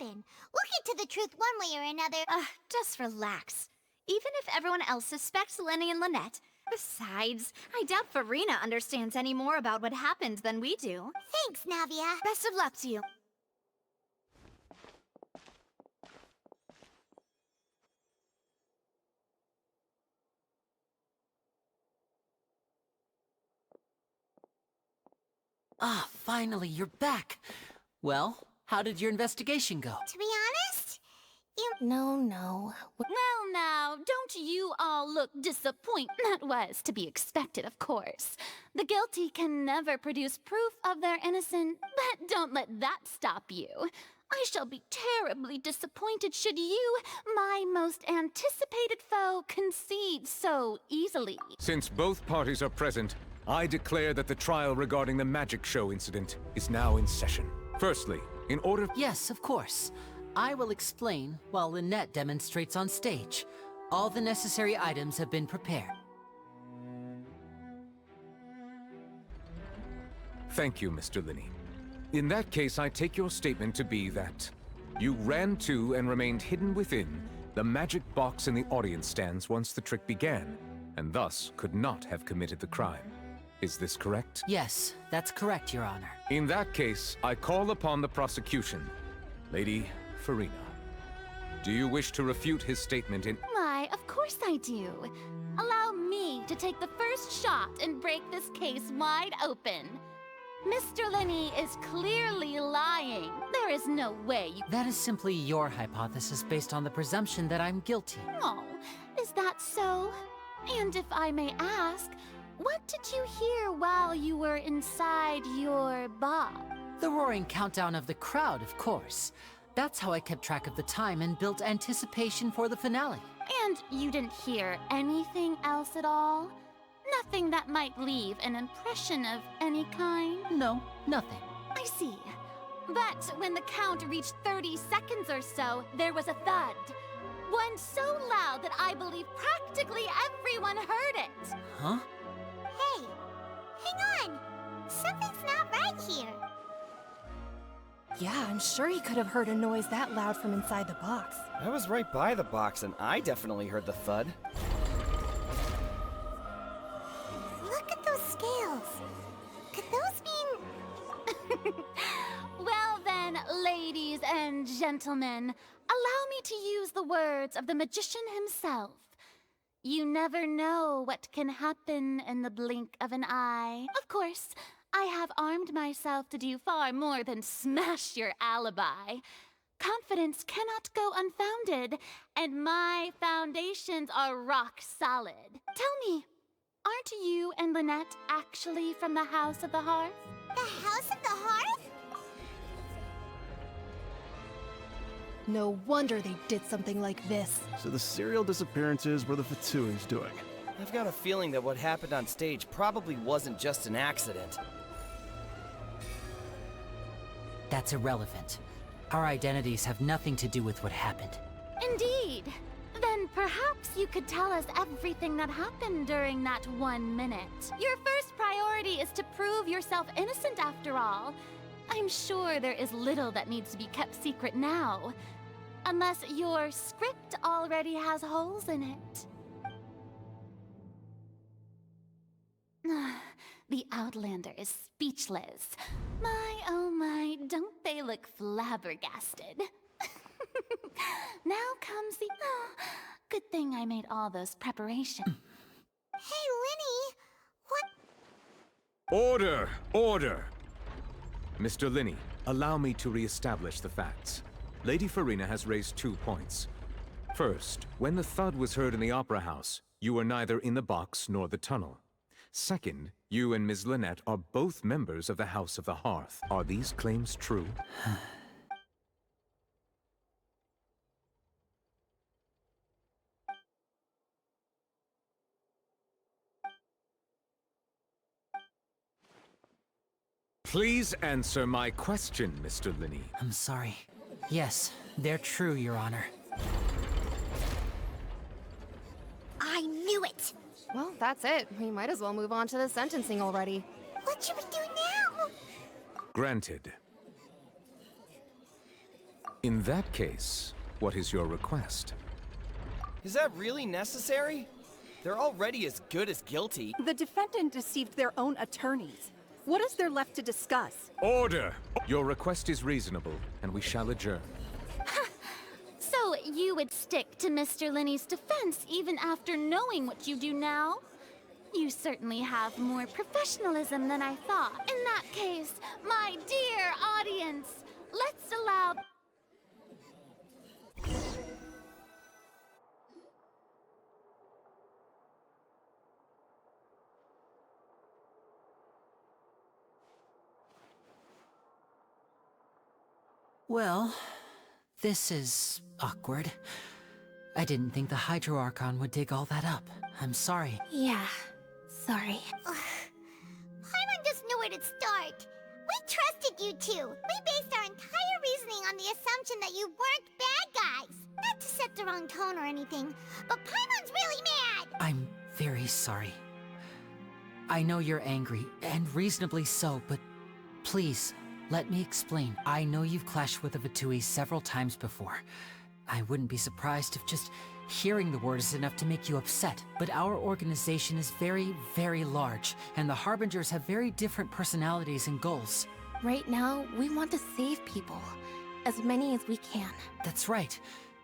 happen. We'll get to the truth one way or another. Just relax. Even if everyone else suspects Lyney and Lynette. Besides, I doubt Farina understands any more about what happened than we do. Thanks, Navia. Best of luck to you. Ah, finally, you're back. Well, how did your investigation go? To be honest, No. Well now, don't you all look disappointed? That was to be expected, of course. The guilty can never produce proof of their innocence, but don't let that stop you. I shall be terribly disappointed should you, my most anticipated foe, concede so easily. Since both parties are present, I declare that the trial regarding the magic show incident is now in session. Firstly, in order... Yes, of course. I will explain while Lynette demonstrates on stage. All the necessary items have been prepared. Thank you, Mr. Lyney. In that case, I take your statement to be that you ran to and remained hidden within the magic box in the audience stands once the trick began, and thus could not have committed the crime. Is this correct? Yes, that's correct, Your Honor. In that case, I call upon the prosecution. Lady Farina, do you wish to refute his statement in... Why, of course I do. Allow me to take the first shot and break this case wide open. Mr. Lyney is clearly lying. There is no way you... That is simply your hypothesis based on the presumption that I'm guilty. Oh, is that so? And if I may ask, what did you hear while you were inside your box? The roaring countdown of the crowd, of course. That's how I kept track of the time and built anticipation for the finale. And you didn't hear anything else at all? Nothing that might leave an impression of any kind? No, nothing. I see. But when the count reached 30 seconds or so, there was a thud. One so loud that I believe practically everyone heard it. Huh? hey, hang on. Something's not right here. Yeah, I'm sure he could have heard a noise that loud from inside the box. I was right by the box and I definitely heard the thud. Look at those scales. Could those mean... Well then, ladies and gentlemen, allow me to use the words of the magician himself. You never know what can happen in the blink of an eye. Of course, I have armed myself to do far more than smash your alibi. Confidence cannot go unfounded, and my foundations are rock solid. Tell me, aren't you and Lynette actually from the House of the Hearth? The House of the Hearth? No wonder they did something like this. So the serial disappearances were the Fatui's doing. I've got a feeling that what happened on stage probably wasn't just an accident. That's irrelevant. Our identities have nothing to do with what happened. Indeed. Then perhaps you could tell us everything that happened during that 1 minute. Your first priority is to prove yourself innocent after all. I'm sure there is little that needs to be kept secret now. Unless your script already has holes in it. The Outlander is speechless. My, oh my, don't they look flabbergasted? Now comes the... good thing I made all those preparations. Hey, Lyney, what? Order! Order! Mr. Lyney, allow me to re-establish the facts. Lady Farina has raised 2 points. First, when the thud was heard in the Opera House, you were neither in the box nor the tunnel. Second, you and Ms. Lynette are both members of the House of the Hearth. Are these claims true? Please answer my question, Mr. Lyney. I'm sorry. Yes, they're true, Your Honor. I knew it! Well, that's it. We might as well move on to the sentencing already. What should we do now? Granted. In that case, what is your request? Is that really necessary? They're already as good as guilty. The defendant deceived their own attorneys. What is there left to discuss? Order! Your request is reasonable, and we shall adjourn. So you would stick to Mr. Lyney's defense even after knowing what you do now? You certainly have more professionalism than I thought. In that case, my dear audience, let's allow... Well, this is awkward. I didn't think the Hydro Archon would dig all that up. I'm sorry. Yeah, sorry. Paimon just knew where to start. We trusted you two. We based our entire reasoning on the assumption that you weren't bad guys. Not to set the wrong tone or anything, but Paimon's really mad! I'm very sorry. I know you're angry, and reasonably so, but please, let me explain. I know you've clashed with the Fatui several times before. I wouldn't be surprised if just hearing the word is enough to make you upset. But our organization is very, very large, and the Harbingers have very different personalities and goals. Right now, we want to save people. As many as we can. That's right.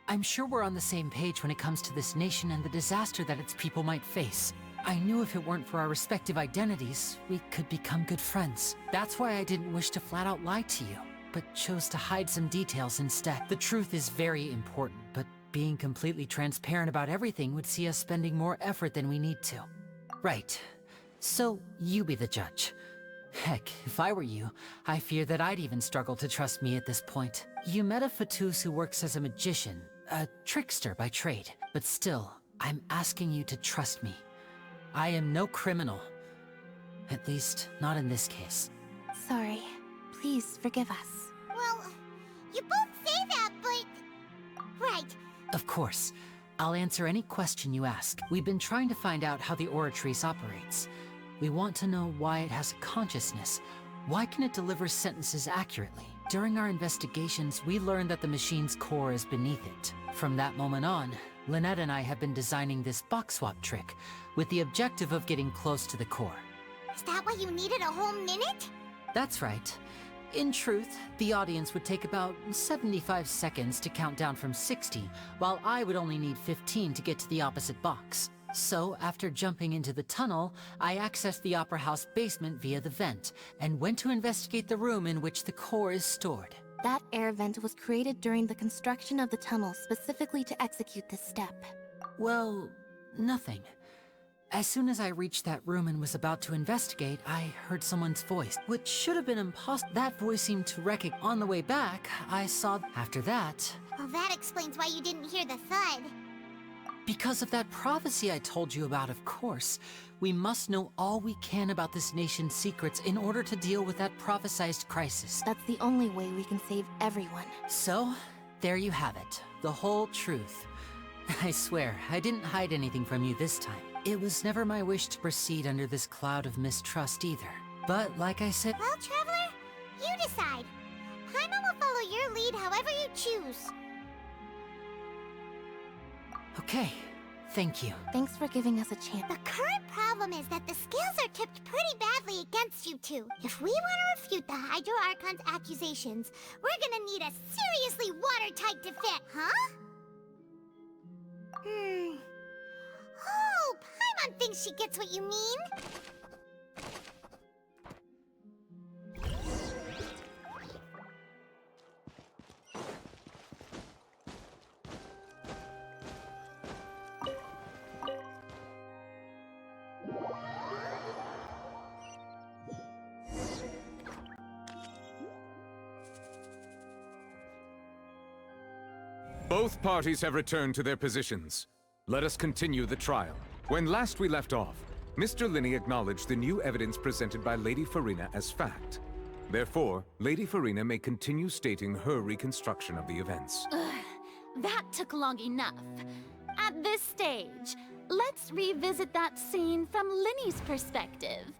I'm sure we're on the same page when it comes to this nation and the disaster that its people might face. I knew if it weren't for our respective identities, we could become good friends. That's why I didn't wish to flat out lie to you, but chose to hide some details instead. The truth is very important, but being completely transparent about everything would see us spending more effort than we need to. Right. So, you be the judge. Heck, if I were you, I fear that I'd even struggle to trust me at this point. You met a Fatus who works as a magician, a trickster by trade, but still, I'm asking you to trust me. I am no criminal. At least, not in this case. Sorry. Please forgive us. Well, you both say that, but... Right. Of course. I'll answer any question you ask. We've been trying to find out how the Oratrice operates. We want to know why it has a consciousness. Why can it deliver sentences accurately? During our investigations, we learned that the machine's core is beneath it. From that moment on, Lynette and I have been designing this box swap trick, with the objective of getting close to the core. Is that why you needed a whole minute? That's right. In truth, the audience would take about 75 seconds to count down from 60, while I would only need 15 to get to the opposite box. So, after jumping into the tunnel, I accessed the Opera House basement via the vent, and went to investigate the room in which the core is stored. That air vent was created during the construction of the tunnel specifically to execute this step. Well, nothing. As soon as I reached that room and was about to investigate, I heard someone's voice, which should have been impossible. That voice seemed to recognize. On the way back, I saw. After that, Well, that explains why you didn't hear the thud. because of that prophecy I told you about, of course, we must know all we can about this nation's secrets in order to deal with that prophesized crisis. That's the only way we can save everyone. So, there you have it. The whole truth. I swear, I didn't hide anything from you this time. It was never my wish to proceed under this cloud of mistrust either. But like I said... Well, Traveler, you decide. Paimon will follow your lead however you choose. Okay, thank you. Thanks for giving us a chance. The current problem is that the scales are tipped pretty badly against you two. If we want to refute the Hydro Archon's accusations, we're gonna need a seriously watertight defense, huh? Oh, Paimon thinks she gets what you mean. Both parties have returned to their positions. Let us continue the trial. When last we left off, Mr. Lyney acknowledged the new evidence presented by Lady Farina as fact. Therefore, Lady Farina may continue stating her reconstruction of the events. That took long enough. At this stage, let's revisit that scene from Lyney's perspective.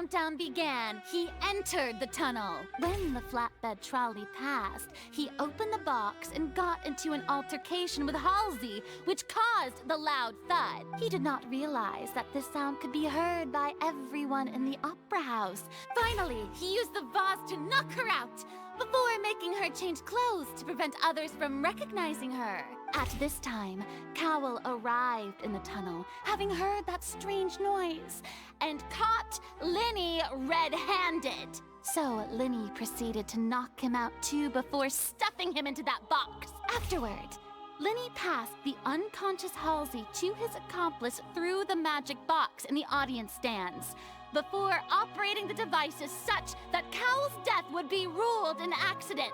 countdown began, he entered the tunnel. When the flatbed trolley passed, he opened the box and got into an altercation with Halsey, which caused the loud thud. He did not realize that this sound could be heard by everyone in the opera house. Finally, he used the vase to knock her out, before making her change clothes to prevent others from recognizing her. At this time, Cowell arrived in the tunnel, having heard that strange noise, and caught Lyney red-handed. So Lyney proceeded to knock him out too before stuffing him into that box. Afterward, Lyney passed the unconscious Halsey to his accomplice through the magic box in the audience stands, before operating the devices such that Cowell's death would be ruled an accident.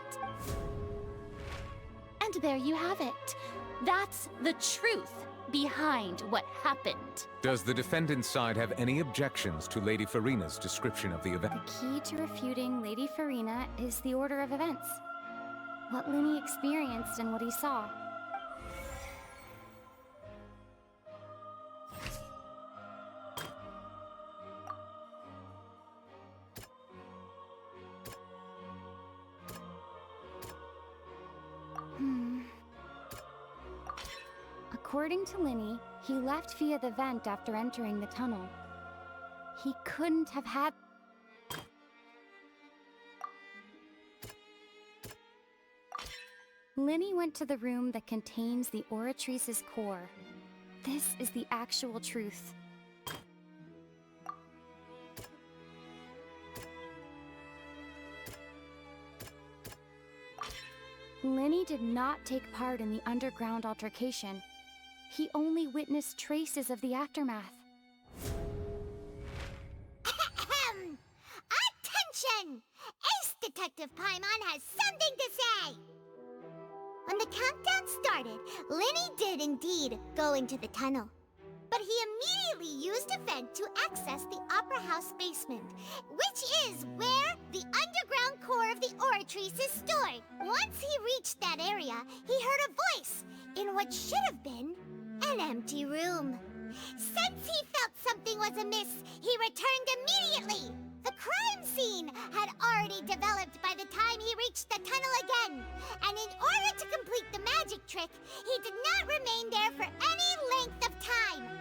And there you have it. That's the truth behind what happened. Does the defendant's side have any objections to Lady Farina's description of the event? The key to refuting Lady Farina is the order of events. What Lyney experienced and what he saw. According to Lyney, he left via the vent after entering the tunnel. He couldn't have had... Lyney went to the room that contains the Oratrice's core. This is the actual truth. Lyney did not take part in the underground altercation. He only witnessed traces of the aftermath. Attention! Ace Detective Paimon has something to say! When the countdown started, Lyney did indeed go into the tunnel. But he immediately used a vent to access the Opera House basement, which is where the underground core of the Oratrice is stored. Once he reached that area, he heard a voice in what should have been an empty room. Since he felt something was amiss, he returned immediately. The crime scene had already developed by the time he reached the tunnel again, and in order to complete the magic trick, he did not remain there for any length of time.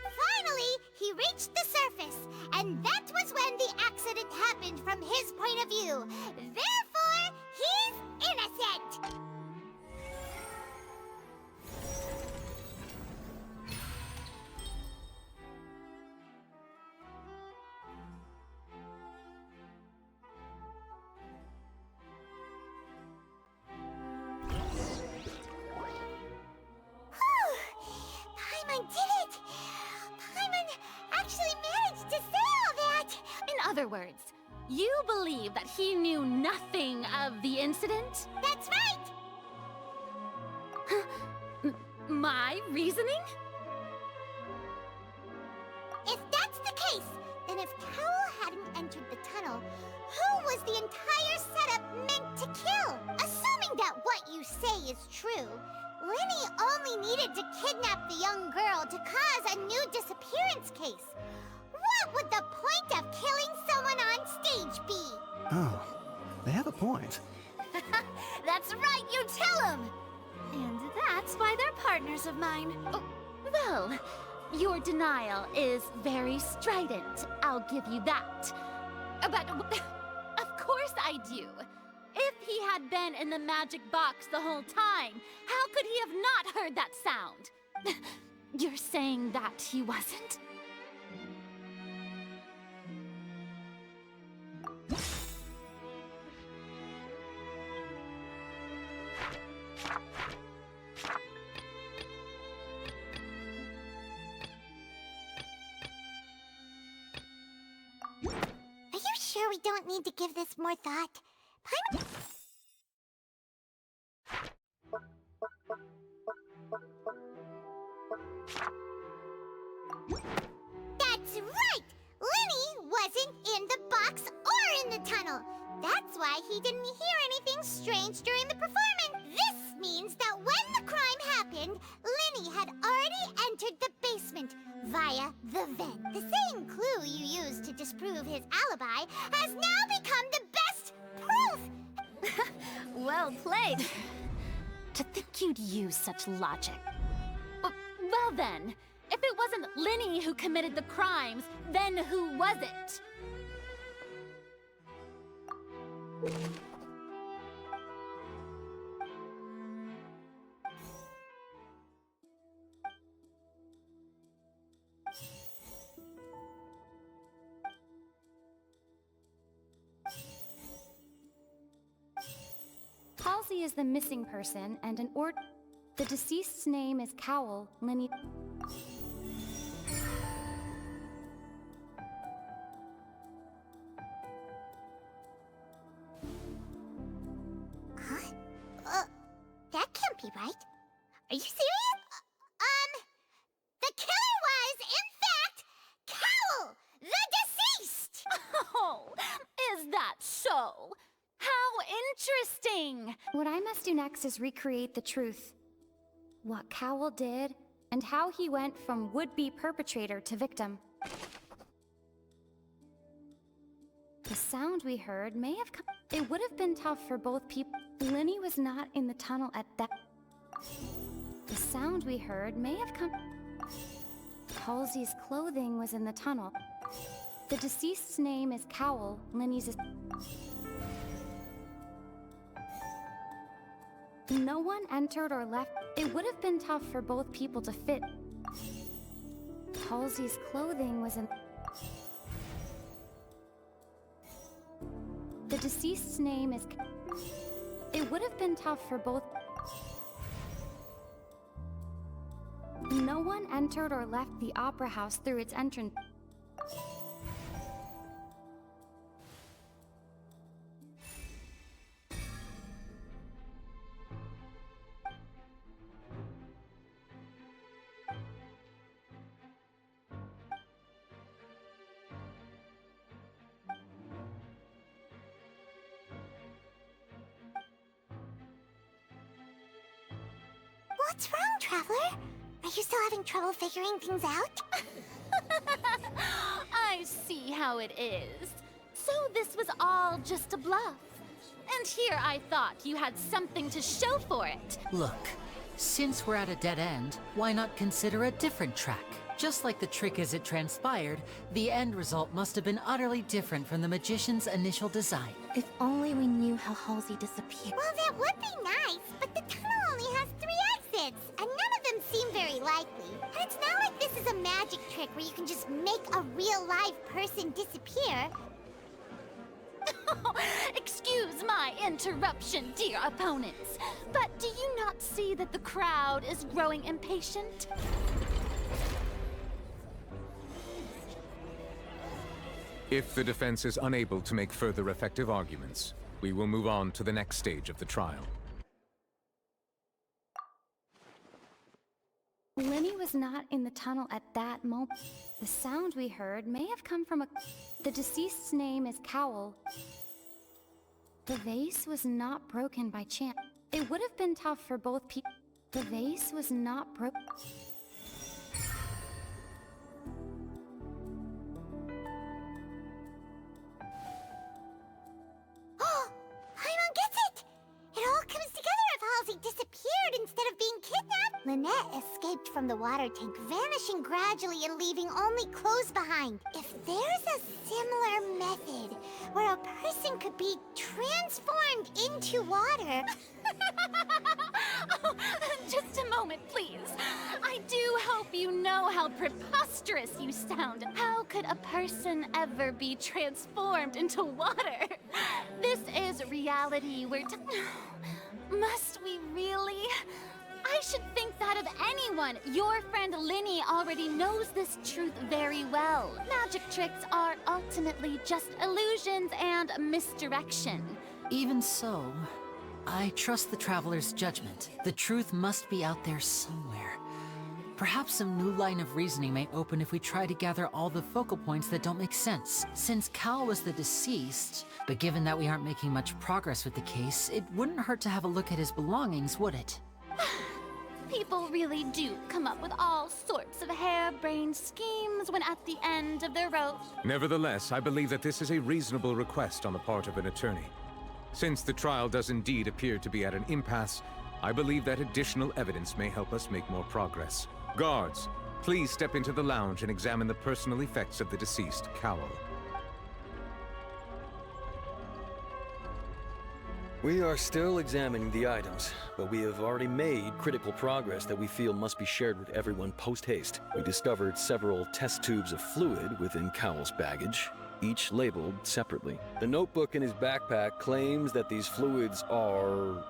Finally, he reached the surface, and that was when the accident happened from his point of view. Therefore, he's innocent! Paimon did it! Paimon actually managed to say all that! In other words, you believe that he knew nothing of the incident? That's right! My reasoning? If that's the case, then if Cowell hadn't entered the tunnel, who was the entire setup meant to kill? Assuming that what you say is true, Lyney only needed to kidnap the young girl to cause a new disappearance case. What would the point of killing someone on stage be? Oh, they have a point. That's right, you tell him! And that's why they're partners of mine. Oh, well, your denial is very strident, I'll give you that. But, of course I do. If he had been in the magic box the whole time, how could he have not heard that sound? You're saying that he wasn't? Are you sure we don't need to give this more thought? Paimon... That's right! Lyney wasn't in the box or in the tunnel. That's why he didn't hear anything strange during the performance. This means that when the crime happened, Lyney had already entered the basement via the vent. The same clue you used to describe his alibi has now become the best proof! Well played. To think you'd use such logic. Well then, if it wasn't Lyney who committed the crimes, then who was it? Halsey is the missing person, and the deceased's name is Cowl, Lyney. Huh? That can't be right. Are you serious? The killer was, in fact, Cowl, the deceased! Oh, is that so? How interesting! What I must do next is recreate the truth. What Cowl did, and how he went from would-be perpetrator to victim. The sound we heard may have come... It would have been tough for both people. Lyney was not in the tunnel at that... The sound we heard may have come... Halsey's clothing was in the tunnel. The deceased's name is Cowl, Lyney's... No one entered or left. It would have been tough for both people to fit. Halsey's clothing was in... The deceased's name is... It would have been tough for both... No one entered or left the opera house through its entrance. What's wrong, Traveler? Are you still having trouble figuring things out? I see how it is. So this was all just a bluff. And here I thought you had something to show for it. Look, since we're at a dead end, why not consider a different track? Just like the trick as it transpired, the end result must have been utterly different from the magician's initial design. If only we knew how Halsey disappeared. Well, that would be nice, but the tunnel only has 3 exits, and none of them seem very likely. And it's not like this is a magic trick where you can just make a real live person disappear. Excuse my interruption, dear opponents, but do you not see that the crowd is growing impatient? If the defense is unable to make further effective arguments, we will move on to the next stage of the trial. Lyney was not in the tunnel at that moment. The sound we heard may have come from a... The deceased's name is Cowl. The vase was not broken by chance. It would have been tough for both people. The vase was not broken. Oh, Paimon gets it! It all comes together if Halsey disappeared instead of being kidnapped. Lynette escaped from the water tank, vanishing gradually and leaving only clothes behind. If there's a similar method where a person could be transformed into water... Oh, just a moment, please. I do hope you know how preposterous you sound. How could a person ever be transformed into water? This is reality. Must we really? I should think that of anyone. Your friend Lyney already knows this truth very well. Magic tricks are ultimately just illusions and misdirection. Even so, I trust the Traveler's judgment. The truth must be out there somewhere. Perhaps some new line of reasoning may open if we try to gather all the focal points that don't make sense. Since Cal was the deceased, but given that we aren't making much progress with the case, it wouldn't hurt to have a look at his belongings, would it? People really do come up with all sorts of harebrained schemes when at the end of their rope. Nevertheless, I believe that this is a reasonable request on the part of an attorney. Since the trial does indeed appear to be at an impasse, I believe that additional evidence may help us make more progress. Guards, please step into the lounge and examine the personal effects of the deceased Cowell. We are still examining the items, but we have already made critical progress that we feel must be shared with everyone post-haste. We discovered several test tubes of fluid within Cowell's baggage, each labeled separately. The notebook in his backpack claims that these fluids are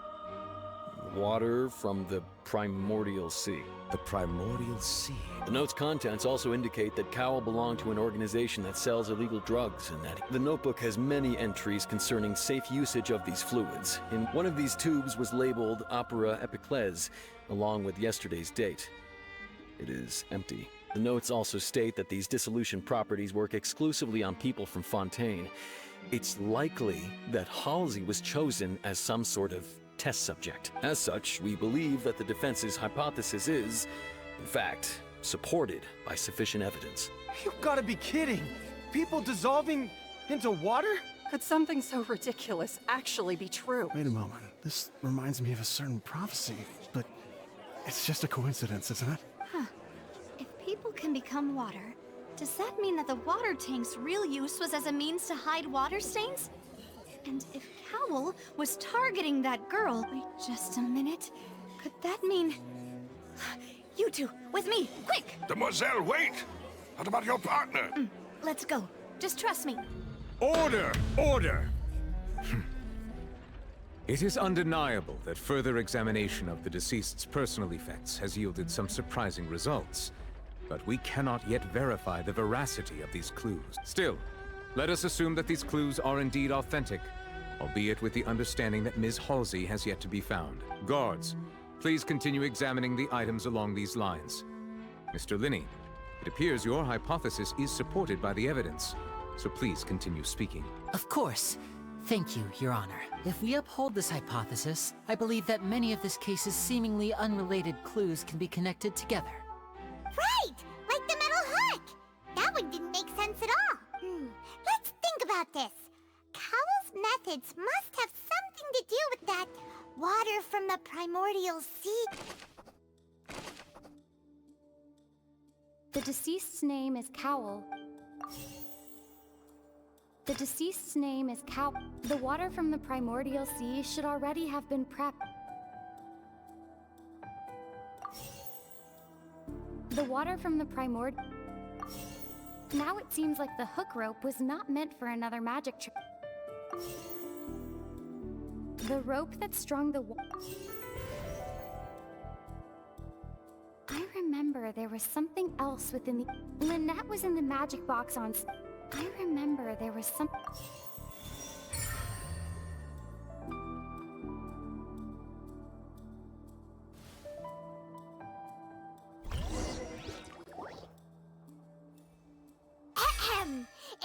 water from the primordial sea. The primordial sea? The note's contents also indicate that Cowell belonged to an organization that sells illegal drugs, and that the notebook has many entries concerning safe usage of these fluids. In one of these tubes was labeled Opera Epiclese, along with yesterday's date. It is empty. The notes also state that these dissolution properties work exclusively on people from Fontaine. It's likely that Halsey was chosen as some sort of test subject. As such, we believe that the defense's hypothesis is, in fact, supported by sufficient evidence. You've got to be kidding! People dissolving into water? Could something so ridiculous actually be true? Wait a moment. This reminds me of a certain prophecy, but it's just a coincidence, isn't it? Huh. If people can become water, does that mean that the water tank's real use was as a means to hide water stains? And if Cowell was targeting that girl... Wait just a minute. Could that mean... You two, with me, quick! Demoiselle, wait! What about your partner? Let's go. Just trust me. Order! Order! It is undeniable that further examination of the deceased's personal effects has yielded some surprising results. But we cannot yet verify the veracity of these clues. Still, let us assume that these clues are indeed authentic, albeit with the understanding that Ms. Halsey has yet to be found. Guards, please continue examining the items along these lines. Mr. Lyney, it appears your hypothesis is supported by the evidence, so please continue speaking. Of course. Thank you, Your Honor. If we uphold this hypothesis, I believe that many of this case's seemingly unrelated clues can be connected together. Right! Like the metal hook! That one didn't make sense at all. Let's think about this. Cowell's methods must have something to do with that water from the primordial sea. The deceased's name is Cowell. The deceased's name is Cowell. The water from the primordial sea should already have been prepped. The water from the primordial... Now it seems like the hook rope was not meant for another magic trick. The rope that strung the I remember there was something else within the... Lynette was in the magic box on... I remember there was some...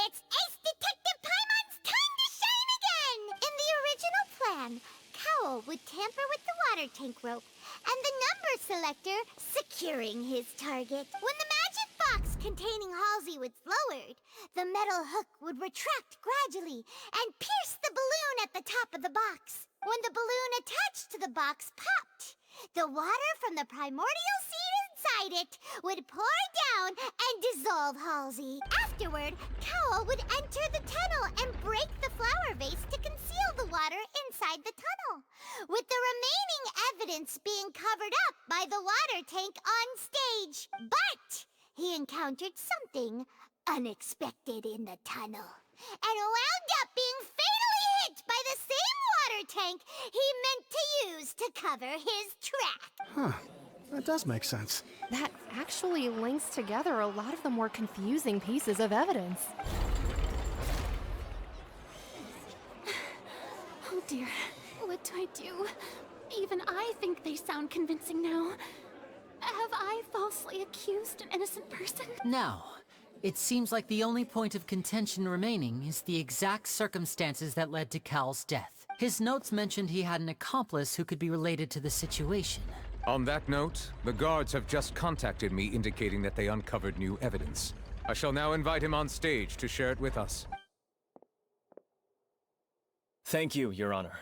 It's Ace Detective Paimon's time to shine again! In the original plan, Cowell would tamper with the water tank rope and the number selector securing his target. When the magic box containing Halsey was lowered, the metal hook would retract gradually and pierce the balloon at the top of the box. When the balloon attached to the box popped, the water from the primordial seed inside it would pour down and dissolve Halsey. Afterward, Cowell would enter the tunnel and break the flower vase to conceal the water inside the tunnel, with the remaining evidence being covered up by the water tank on stage. But he encountered something unexpected in the tunnel and wound up being fatally hit by the same water tank he meant to use to cover his track. Huh. That does make sense. That actually links together a lot of the more confusing pieces of evidence. Oh dear, what do I do? Even I think they sound convincing now. Have I falsely accused an innocent person? Now, it seems like the only point of contention remaining is the exact circumstances that led to Cowell's death. His notes mentioned he had an accomplice who could be related to the situation. On that note, the guards have just contacted me indicating that they uncovered new evidence. I shall now invite him on stage to share it with us. Thank you, Your Honor.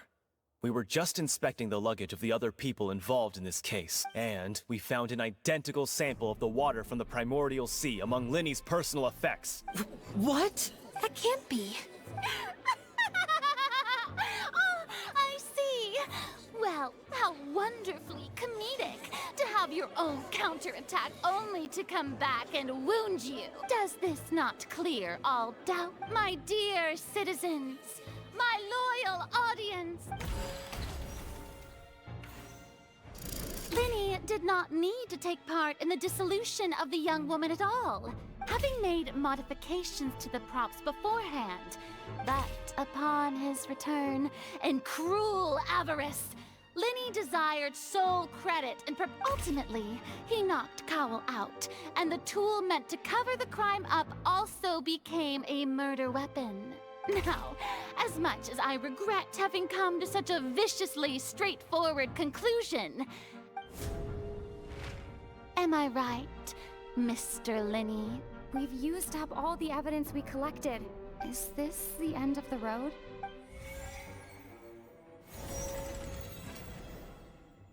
We were just inspecting the luggage of the other people involved in this case, and we found an identical sample of the water from the primordial sea among Lyney's personal effects. What? That can't be. Oh, I see. Well, how wonderfully comedic to have your own counterattack only to come back and wound you. Does this not clear all doubt, my dear citizens? My loyal audience! Lyney did not need to take part in the dissolution of the young woman at all, having made modifications to the props beforehand. But upon his return, in cruel avarice, Lyney desired sole credit, and ultimately, he knocked Cowell out, and the tool meant to cover the crime up also became a murder weapon. Now, as much as I regret having come to such a viciously straightforward conclusion, am I right, Mr. Lyney? We've used up all the evidence we collected. Is this the end of the road?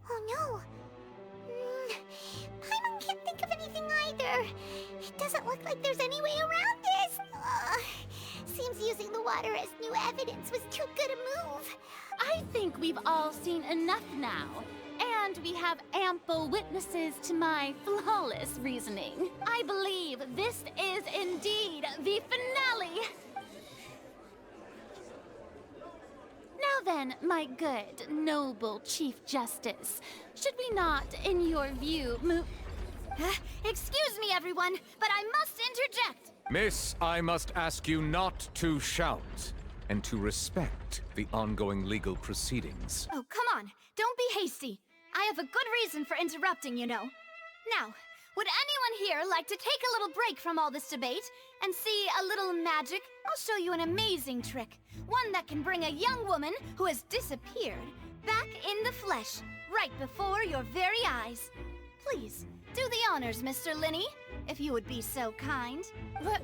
Oh no! Paimon can't think of anything either. It doesn't look like there's any way around this. Seems using the water as new evidence was too good a move. I think we've all seen enough now, and we have ample witnesses to my flawless reasoning. I believe this is indeed the finale. Now then, my good, noble Chief Justice, should we not, in your view, move... Excuse me, everyone, but I must interject. Miss, I must ask you not to shout, and to respect the ongoing legal proceedings. Oh, come on. Don't be hasty. I have a good reason for interrupting, you know. Now, would anyone here like to take a little break from all this debate and see a little magic? I'll show you an amazing trick. One that can bring a young woman who has disappeared back in the flesh, right before your very eyes. Please, do the honors, Mr. Lyney, if you would be so kind. What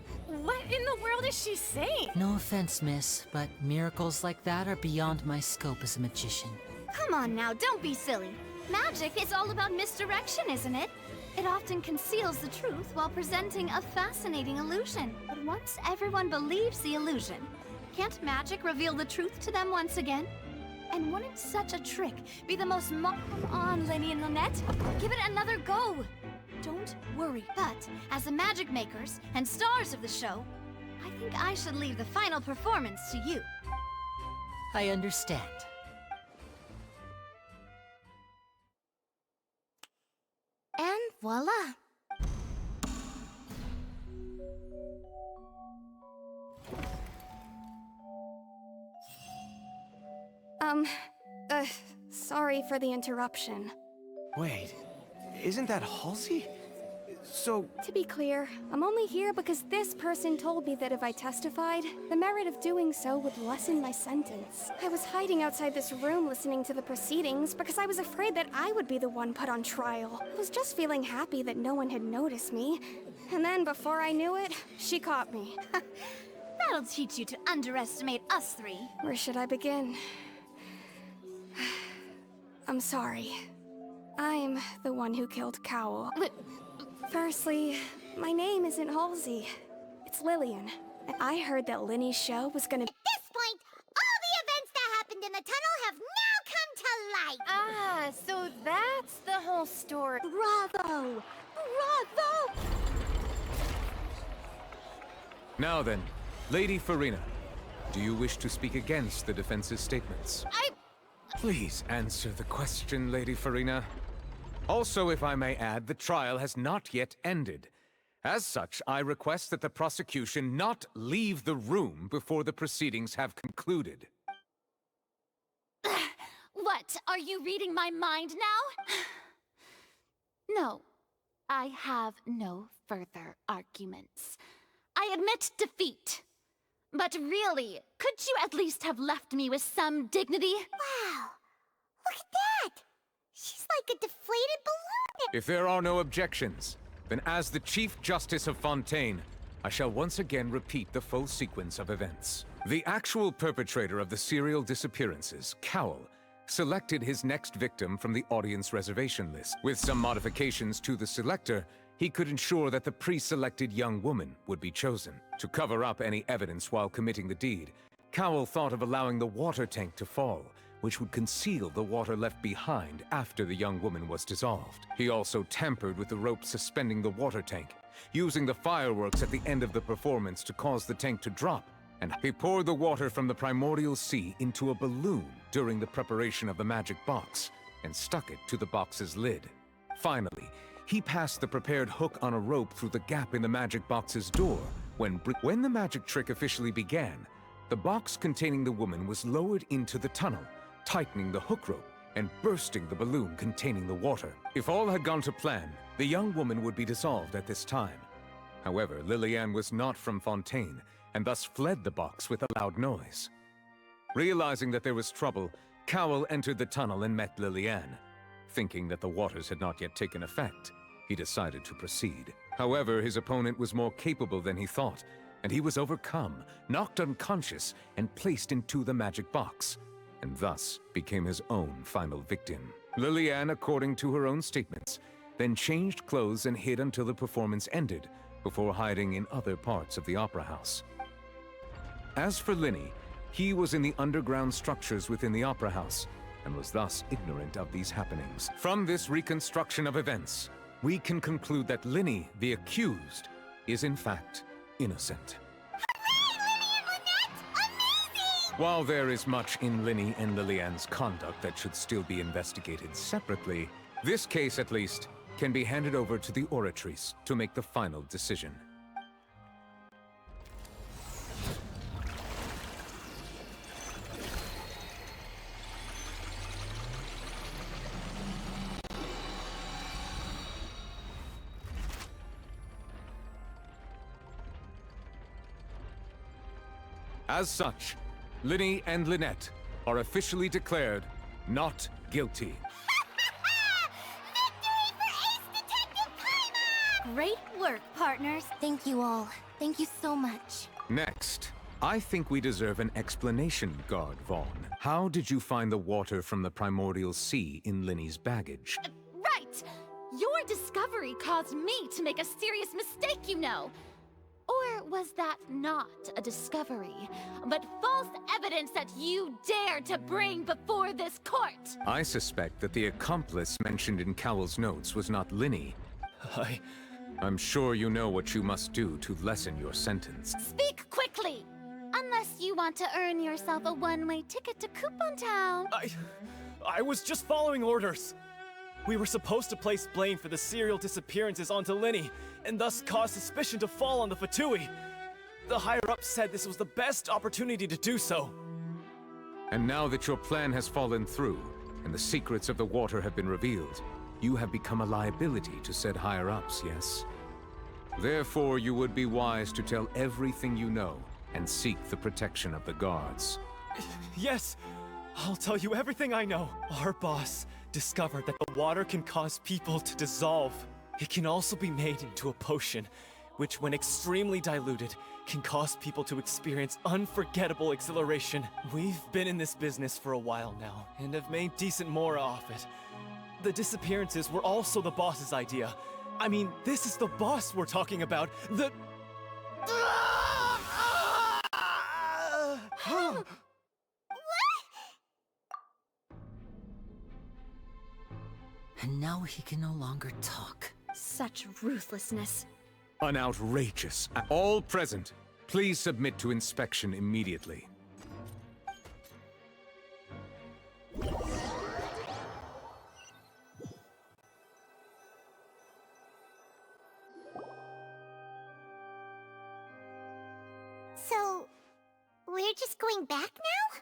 in the world is she saying? No offense, miss, but miracles like that are beyond my scope as a magician. Come on now, don't be silly. Magic is all about misdirection, isn't it? It often conceals the truth while presenting a fascinating illusion. But once everyone believes the illusion, can't magic reveal the truth to them once again? And wouldn't such a trick be the most Come on, Lyney and Lynette. Give it another go. Don't worry. But as the magic makers and stars of the show, I think I should leave the final performance to you. I understand. And voila. Sorry for the interruption. Wait, isn't that Halsey? So... To be clear, I'm only here because this person told me that if I testified, the merit of doing so would lessen my sentence. I was hiding outside this room listening to the proceedings because I was afraid that I would be the one put on trial. I was just feeling happy that no one had noticed me. And then before I knew it, she caught me. That'll teach you to underestimate us three. Where should I begin? I'm sorry. I'm the one who killed Cowell. Firstly, my name isn't Halsey. It's Lillian. And I heard that Lyney's show was gonna... At this point, all the events that happened in the tunnel have now come to light! Ah, so that's the whole story. Bravo! Bravo! Now then, Lady Farina, do you wish to speak against the defense's statements? Please answer the question, Lady Farina. Also, if I may add, the trial has not yet ended. As such, I request that the prosecution not leave the room before the proceedings have concluded. What, are you reading my mind now? No, I have no further arguments. I admit defeat. But really, could you at least have left me with some dignity? Wow! Look at that! She's like a deflated If there are no objections, then as the Chief Justice of Fontaine, I shall once again repeat the full sequence of events. The actual perpetrator of the serial disappearances, Cowell, selected his next victim from the audience reservation list. With some modifications to the selector, he could ensure that the pre-selected young woman would be chosen. To cover up any evidence while committing the deed, Cowell thought of allowing the water tank to fall, which would conceal the water left behind after the young woman was dissolved. He also tampered with the rope suspending the water tank, using the fireworks at the end of the performance to cause the tank to drop, and he poured the water from the primordial sea into a balloon during the preparation of the magic box, and stuck it to the box's lid. Finally, he passed the prepared hook on a rope through the gap in the magic box's door. When the magic trick officially began, the box containing the woman was lowered into the tunnel, tightening the hook rope and bursting the balloon containing the water. If all had gone to plan, the young woman would be dissolved at this time. However, Lillian was not from Fontaine, and thus fled the box with a loud noise. Realizing that there was trouble, Cowell entered the tunnel and met Lillian. Thinking that the waters had not yet taken effect, he decided to proceed. However, his opponent was more capable than he thought, and he was overcome, knocked unconscious, and placed into the magic box, and thus became his own final victim. Lillian, according to her own statements, then changed clothes and hid until the performance ended, before hiding in other parts of the opera house. As for Lyney, he was in the underground structures within the opera house, and was thus ignorant of these happenings. From this reconstruction of events, we can conclude that Lyney, the accused, is in fact innocent. While there is much in Lyney and Lillian's conduct that should still be investigated separately, this case, at least, can be handed over to the Oratrice to make the final decision. As such, Lyney and Lynette are officially declared not guilty. Victory for Ace Detective Paimon! Great work, partners. Thank you all. Thank you so much. Next, I think we deserve an explanation, Guard Vaughn. How did you find the water from the primordial sea in Lyney's baggage? Right! Your discovery caused me to make a serious mistake, you know. Or was that not a discovery, but false evidence that you dared to bring before this court? I suspect that the accomplice mentioned in Cowell's notes was not Lyney. I'm sure you know what you must do to lessen your sentence. Speak quickly! Unless you want to earn yourself a one-way ticket to Coupon Town. I was just following orders. We were supposed to place blame for the serial disappearances onto Lyney, and thus cause suspicion to fall on the Fatui. The higher-ups said this was the best opportunity to do so. And now that your plan has fallen through, and the secrets of the water have been revealed, you have become a liability to said higher-ups, yes? Therefore, you would be wise to tell everything you know, and seek the protection of the guards. Yes, I'll tell you everything I know. Our boss discovered that the water can cause people to dissolve. It can also be made into a potion, which when extremely diluted, can cause people to experience unforgettable exhilaration. We've been in this business for a while now, and have made decent more off it. The disappearances were also the boss's idea. I mean, this is the boss we're talking about. And now he can no longer talk. Such ruthlessness. An outrageous. All present, please submit to inspection immediately. So, we're just going back now?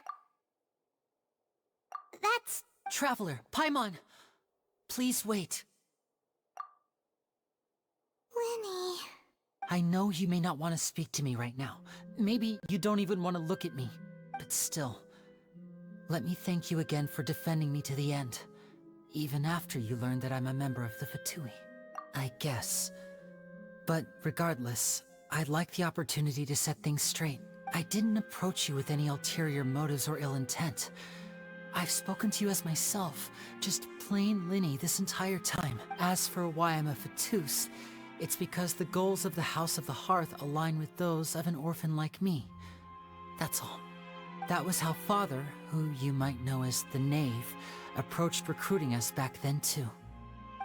That's... Traveler, Paimon! Please wait. Lyney... I know you may not want to speak to me right now. Maybe you don't even want to look at me. But still, let me thank you again for defending me to the end. even after you learned that I'm a member of the Fatui. I guess. But regardless, I'd like the opportunity to set things straight. I didn't approach you with any ulterior motives or ill intent. I've spoken to you as myself, just plain Lyney this entire time. As for why I'm a Fatus, it's because the goals of the House of the Hearth align with those of an orphan like me. That's all. That was how Father, who you might know as the Knave, approached recruiting us back then too.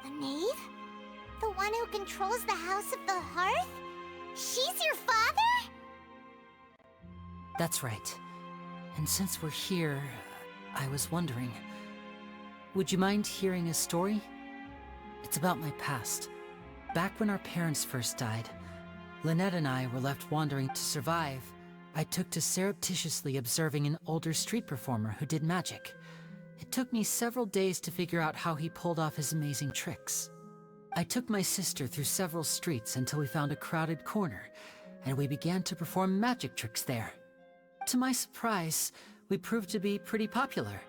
The Knave? The one who controls the House of the Hearth? She's your father? That's right. And since we're here, I was wondering, would you mind hearing a story? It's about my past. Back when our parents first died, Lynette and I were left wandering to survive. I took to surreptitiously observing an older street performer who did magic. It took me several days to figure out how he pulled off his amazing tricks. I took my sister through several streets until we found a crowded corner, and we began to perform magic tricks there. To my surprise, we proved to be pretty popular,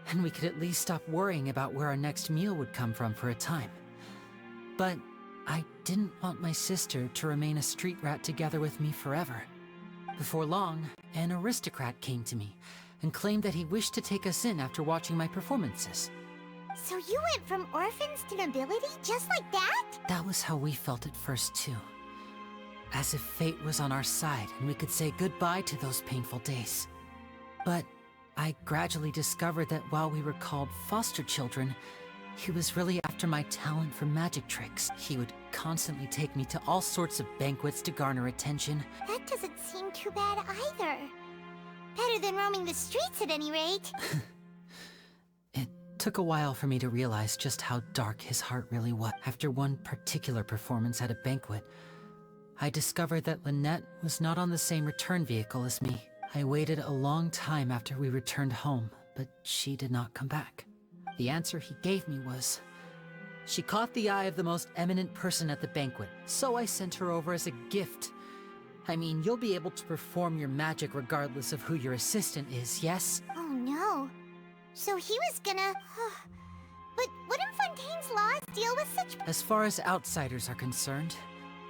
and we could at least stop worrying about where our next meal would come from for a time. But I didn't want my sister to remain a street rat together with me forever. Before long, an aristocrat came to me and claimed that he wished to take us in after watching my performances. So you went from orphans to nobility just like that? That was how we felt at first too. As if fate was on our side and we could say goodbye to those painful days. But I gradually discovered that while we were called foster children, he was really after my talent for magic tricks. He would constantly take me to all sorts of banquets to garner attention. That doesn't seem too bad either. Better than roaming the streets at any rate. It took a while for me to realize just how dark his heart really was. After one particular performance at a banquet, I discovered that Lynette was not on the same return vehicle as me. I waited a long time after we returned home, but she did not come back. The answer he gave me was, she caught the eye of the most eminent person at the banquet, so I sent her over as a gift. I mean, you'll be able to perform your magic regardless of who your assistant is, yes? Oh no. So he was gonna... But wouldn't Fontaine's laws deal with such... As far as outsiders are concerned,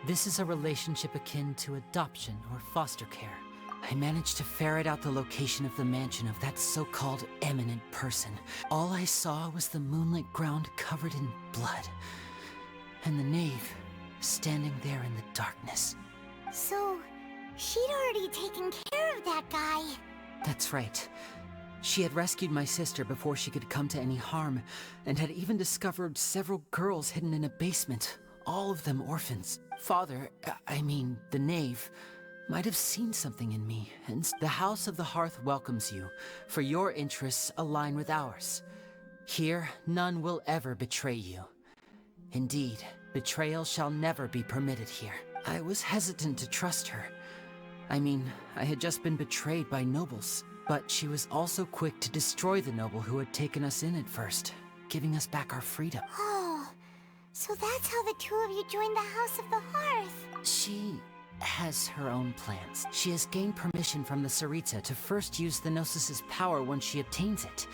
this is a relationship akin to adoption or foster care. I managed to ferret out the location of the mansion of that so-called eminent person. All I saw was the moonlit ground covered in blood, and the Knave standing there in the darkness. So, she'd already taken care of that guy. That's right. She had rescued my sister before she could come to any harm, and had even discovered several girls hidden in a basement, all of them orphans. Father, the Knave, might have seen something in me, and the House of the Hearth welcomes you, for your interests align with ours. Here, none will ever betray you. Indeed, betrayal shall never be permitted here. I was hesitant to trust her. I had just been betrayed by nobles, but she was also quick to destroy the noble who had taken us in at first, giving us back our freedom. Oh, so that's how the two of you joined the House of the Hearth. She has her own plans. She has gained permission from the Tsaritsa to first use the Gnosis' power once she obtains it.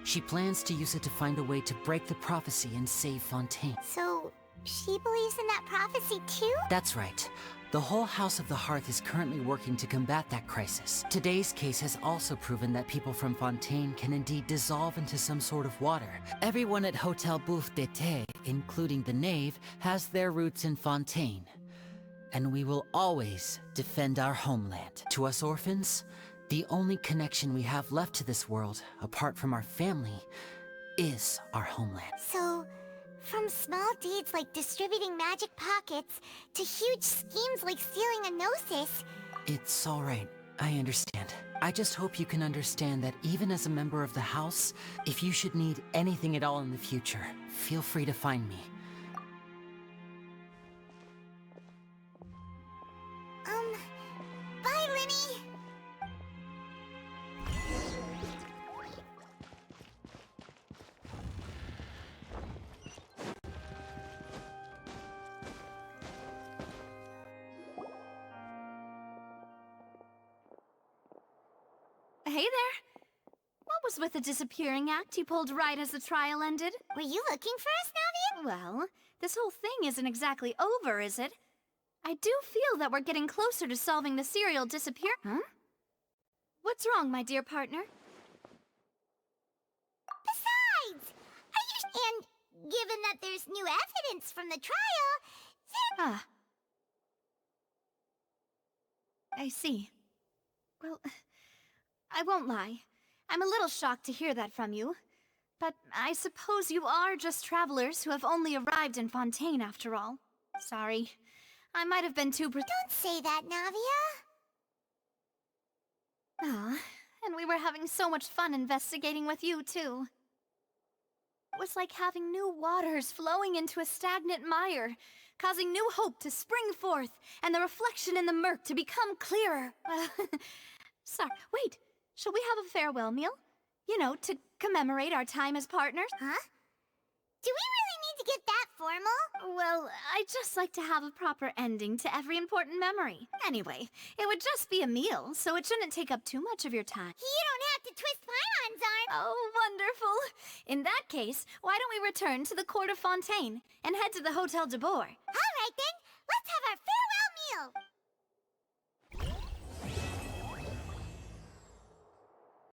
She plans to use it to find a way to break the prophecy and save Fontaine. So, she believes in that prophecy too? That's right. The whole House of the Hearth is currently working to combat that crisis. Today's case has also proven that people from Fontaine can indeed dissolve into some sort of water. Everyone at Hotel Bouffe d'été, including the Knave, has their roots in Fontaine. And we will always defend our homeland. To us orphans, the only connection we have left to this world, apart from our family, is our homeland. So, from small deeds like distributing magic pockets, to huge schemes like stealing a Gnosis... It's alright, I understand. I just hope you can understand that even as a member of the House, if you should need anything at all in the future, feel free to find me. Bye, Lyney! Hey there! What was with the disappearing act you pulled right as the trial ended. Were you looking for us, Navia? Well, this whole thing isn't exactly over, is it? I do feel that we're getting closer to solving the serial disappear- Huh? What's wrong, my dear partner? Besides, and given that there's new evidence from the trial, Ah. I see. Well, I won't lie. I'm a little shocked to hear that from you. But I suppose you are just travelers who have only arrived in Fontaine after all. Sorry. I might have been too Don't say that, Navia. Ah, and we were having so much fun investigating with you, too. It was like having new waters flowing into a stagnant mire, causing new hope to spring forth, and the reflection in the murk to become clearer. Sorry, wait, shall we have a farewell meal? You know, to commemorate our time as partners? Huh? Do we really need to get that formal? Well, I'd just like to have a proper ending to every important memory. Anyway, it would just be a meal, so it shouldn't take up too much of your time. You don't have to twist Paimon's arm. Oh, wonderful. In that case, why don't we return to the court of Fontaine and head to the Hotel de Boer? All right then, let's have our